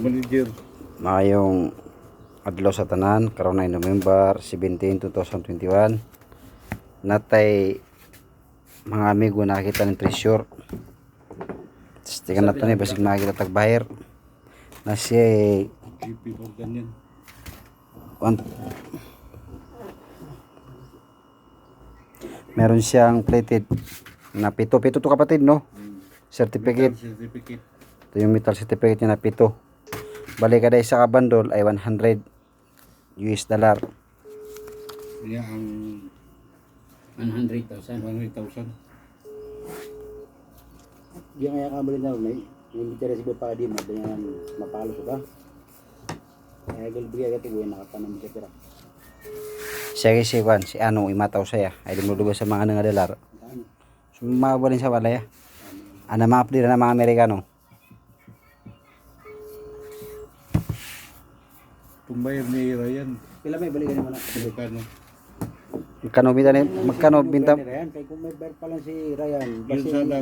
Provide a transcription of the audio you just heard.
Manager. Mayong adlaw sa tanan, karon ay November 17, 2021. Natay mga amigo nakita ng treasure. Tingnan natin basig makita tagbayar. Na siya GP or ganyan. Meron siyang plated na pito to kapatid, no? Certificate. Certificate. Ito yung metal certificate niya na pito. Balik kada isa ka bundle ay $100. Kaya ang 100,000. 100,000. Di kaya kabalik na rin. Yung bitira si Bapa di madayan mapalo ka. Kaya galbigay ka tuwi nakatanam sa pira. Siya si Juan, si Ano imataw saya. Ay lumuluwas sa mga nangadelar. Sumabalin sa walaya. Ana mga pili na mga Amerikano. Tumbayar ni Ryan. Pila may balikan mo na. Magkano? Magkano binta? Kaya kung may bar pa lang si Ryan. Yun sana